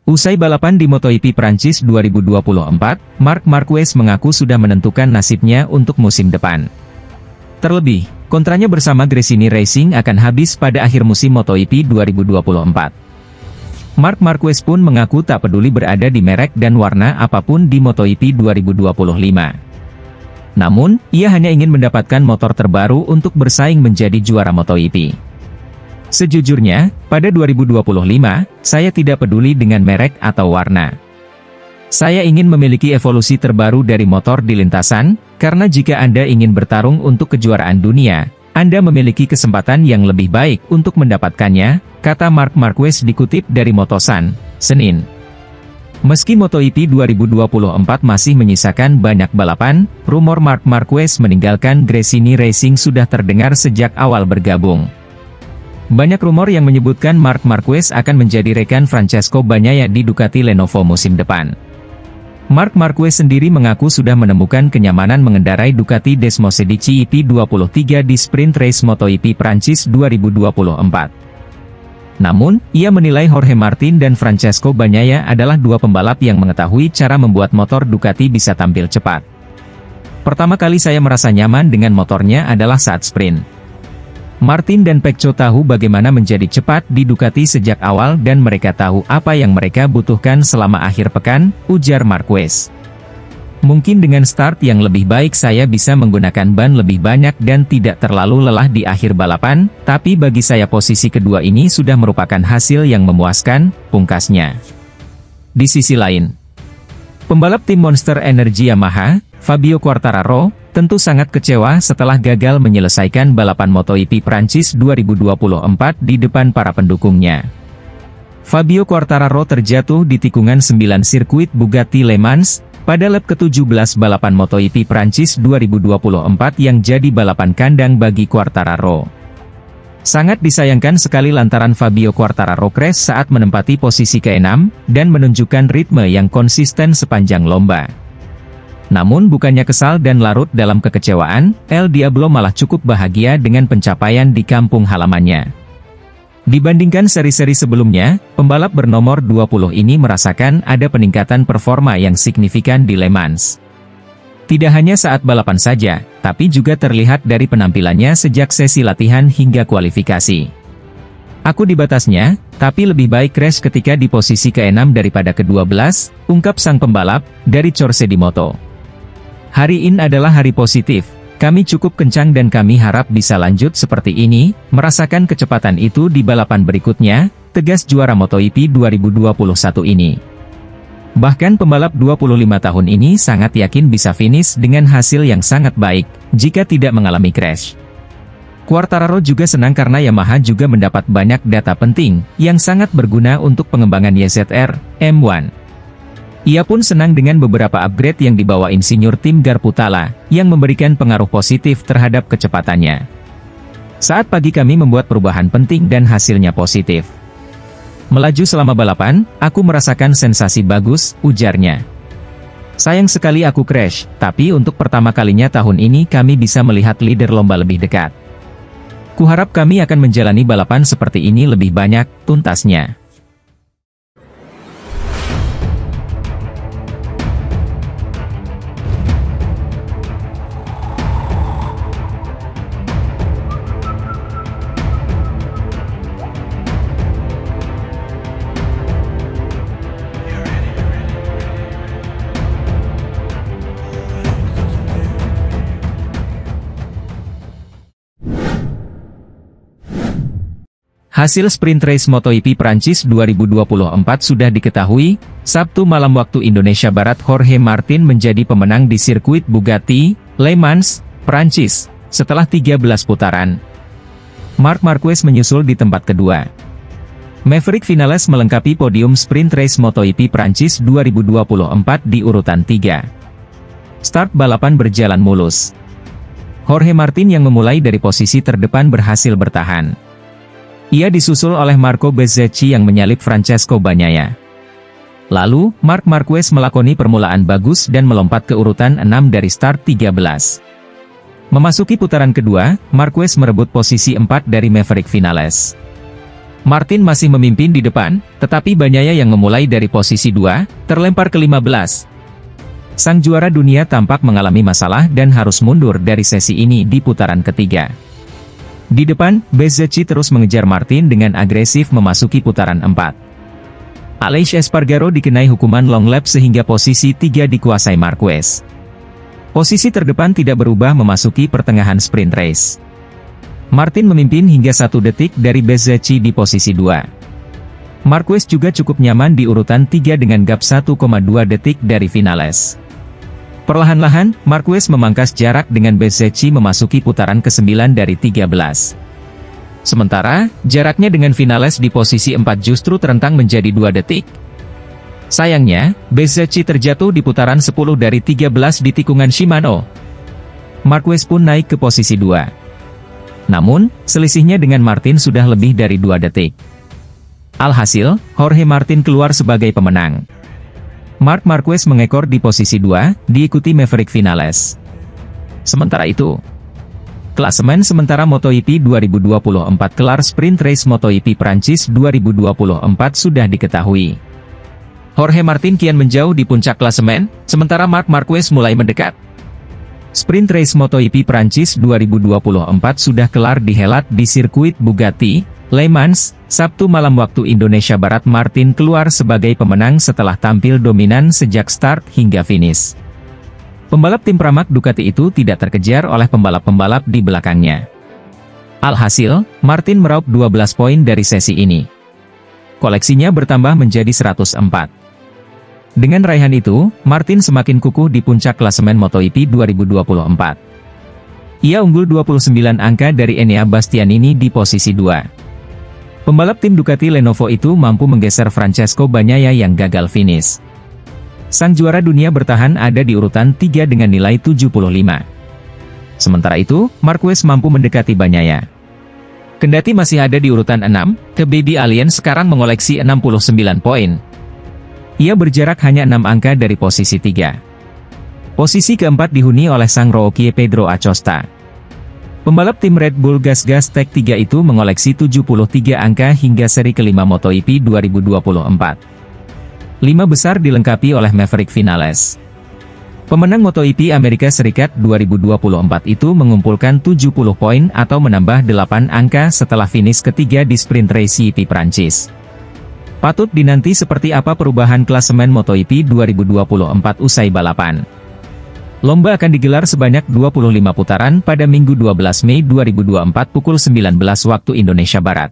Usai balapan di MotoGP Prancis 2024, Marc Marquez mengaku sudah menentukan nasibnya untuk musim depan. Terlebih, kontraknya bersama Gresini Racing akan habis pada akhir musim MotoGP 2024. Marc Marquez pun mengaku tak peduli berada di merek dan warna apapun di MotoGP 2025. Namun, ia hanya ingin mendapatkan motor terbaru untuk bersaing menjadi juara MotoGP. Sejujurnya, pada 2025, saya tidak peduli dengan merek atau warna. Saya ingin memiliki evolusi terbaru dari motor di lintasan, karena jika Anda ingin bertarung untuk kejuaraan dunia, Anda memiliki kesempatan yang lebih baik untuk mendapatkannya, kata Marc Marquez dikutip dari Motosan, Senin. Meski MotoGP 2024 masih menyisakan banyak balapan, rumor Marc Marquez meninggalkan Gresini Racing sudah terdengar sejak awal bergabung. Banyak rumor yang menyebutkan Marc Marquez akan menjadi rekan Francesco Bagnaia di Ducati Lenovo musim depan. Marc Marquez sendiri mengaku sudah menemukan kenyamanan mengendarai Ducati Desmosedici EP23 di Sprint Race MotoGP Prancis 2024. Namun, ia menilai Jorge Martin dan Francesco Bagnaia adalah dua pembalap yang mengetahui cara membuat motor Ducati bisa tampil cepat. Pertama kali saya merasa nyaman dengan motornya adalah saat sprint. Martin dan Pecco tahu bagaimana menjadi cepat di Ducati sejak awal dan mereka tahu apa yang mereka butuhkan selama akhir pekan, ujar Marquez. Mungkin dengan start yang lebih baik saya bisa menggunakan ban lebih banyak dan tidak terlalu lelah di akhir balapan, tapi bagi saya posisi kedua ini sudah merupakan hasil yang memuaskan, pungkasnya. Di sisi lain, pembalap tim Monster Energy Yamaha, Fabio Quartararo, tentu sangat kecewa setelah gagal menyelesaikan balapan MotoGP Prancis 2024 di depan para pendukungnya. Fabio Quartararo terjatuh di tikungan 9 sirkuit Bugatti Le Mans, pada lap ke-17 balapan MotoGP Prancis 2024 yang jadi balapan kandang bagi Quartararo. Sangat disayangkan sekali lantaran Fabio Quartararo crash saat menempati posisi ke-6, dan menunjukkan ritme yang konsisten sepanjang lomba. Namun bukannya kesal dan larut dalam kekecewaan, El Diablo malah cukup bahagia dengan pencapaian di kampung halamannya. Dibandingkan seri-seri sebelumnya, pembalap bernomor 20 ini merasakan ada peningkatan performa yang signifikan di Le Mans. Tidak hanya saat balapan saja, tapi juga terlihat dari penampilannya sejak sesi latihan hingga kualifikasi. Aku di batasnya, tapi lebih baik crash ketika di posisi ke-6 daripada ke-12, ungkap sang pembalap, dari Corse di Moto. Hari ini adalah hari positif, kami cukup kencang dan kami harap bisa lanjut seperti ini, merasakan kecepatan itu di balapan berikutnya, tegas juara MotoGP 2021 ini. Bahkan pembalap 25 tahun ini sangat yakin bisa finish dengan hasil yang sangat baik, jika tidak mengalami crash. Quartararo juga senang karena Yamaha juga mendapat banyak data penting, yang sangat berguna untuk pengembangan YZR M1. Ia pun senang dengan beberapa upgrade yang dibawa insinyur tim Garputala, yang memberikan pengaruh positif terhadap kecepatannya. Saat pagi kami membuat perubahan penting dan hasilnya positif. Melaju selama balapan, aku merasakan sensasi bagus, ujarnya. Sayang sekali aku crash, tapi untuk pertama kalinya tahun ini kami bisa melihat leader lomba lebih dekat. Kuharap kami akan menjalani balapan seperti ini lebih banyak, tuntasnya. Hasil Sprint Race MotoGP Prancis 2024 sudah diketahui, Sabtu malam waktu Indonesia Barat Jorge Martin menjadi pemenang di sirkuit Bugatti, Le Mans, Prancis, setelah 13 putaran. Marc Marquez menyusul di tempat kedua. Maverick Vinales melengkapi podium Sprint Race MotoGP Prancis 2024 di urutan 3. Start balapan berjalan mulus. Jorge Martin yang memulai dari posisi terdepan berhasil bertahan. Ia disusul oleh Marco Bezzecchi yang menyalip Francesco Bagnaia. Lalu, Marc Marquez melakoni permulaan bagus dan melompat ke urutan 6 dari start 13. Memasuki putaran kedua, Marquez merebut posisi 4 dari Maverick Vinales. Martin masih memimpin di depan, tetapi Bagnaia yang memulai dari posisi 2, terlempar ke 15. Sang juara dunia tampak mengalami masalah dan harus mundur dari sesi ini di putaran ketiga. Di depan, Bezzecchi terus mengejar Martin dengan agresif memasuki putaran 4. Aleix Espargaro dikenai hukuman long lap sehingga posisi 3 dikuasai Marquez. Posisi terdepan tidak berubah memasuki pertengahan sprint race. Martin memimpin hingga 1 detik dari Bezzecchi di posisi 2. Marquez juga cukup nyaman di urutan 3 dengan gap 1,2 detik dari Vinales. Perlahan-lahan, Marquez memangkas jarak dengan Bezzecchi memasuki putaran ke-9 dari 13. Sementara, jaraknya dengan Vinales di posisi 4 justru terentang menjadi 2 detik. Sayangnya, Bezzecchi terjatuh di putaran 10 dari 13 di tikungan Shimano. Marquez pun naik ke posisi 2. Namun, selisihnya dengan Martin sudah lebih dari 2 detik. Alhasil, Jorge Martin keluar sebagai pemenang. Marc Marquez mengekor di posisi 2, diikuti Maverick Vinales. Sementara itu, klasemen sementara MotoGP 2024 kelar sprint race MotoGP Prancis 2024 sudah diketahui. Jorge Martin kian menjauh di puncak klasemen, sementara Marc Marquez mulai mendekat. Sprint race MotoGP Prancis 2024 sudah kelar dihelat di sirkuit Bugatti, Le Mans, Sabtu malam waktu Indonesia Barat. Martin keluar sebagai pemenang setelah tampil dominan sejak start hingga finish. Pembalap tim Pramac Ducati itu tidak terkejar oleh pembalap-pembalap di belakangnya. Alhasil, Martin meraup 12 poin dari sesi ini. Koleksinya bertambah menjadi 104. Dengan raihan itu, Martin semakin kukuh di puncak klasemen MotoGP 2024. Ia unggul 29 angka dari Enea Bastianini di posisi 2. Pembalap tim Ducati Lenovo itu mampu menggeser Francesco Bagnaia yang gagal finish. Sang juara dunia bertahan ada di urutan 3 dengan nilai 75. Sementara itu, Marquez mampu mendekati Bagnaia. Kendati masih ada di urutan 6, Baby Alien sekarang mengoleksi 69 poin. Ia berjarak hanya 6 angka dari posisi 3. Posisi keempat dihuni oleh sang rookie Pedro Acosta. Pembalap tim Red Bull Gas Tech 3 itu mengoleksi 73 angka hingga seri kelima MotoGP 2024. 5 besar dilengkapi oleh Maverick Vinales. Pemenang MotoGP Amerika Serikat 2024 itu mengumpulkan 70 poin atau menambah 8 angka setelah finish ketiga di sprint race GP Prancis. Patut dinanti seperti apa perubahan klasemen MotoGP 2024 usai balapan. Lomba akan digelar sebanyak 25 putaran pada Minggu 12 Mei 2024 pukul 19 waktu Indonesia Barat.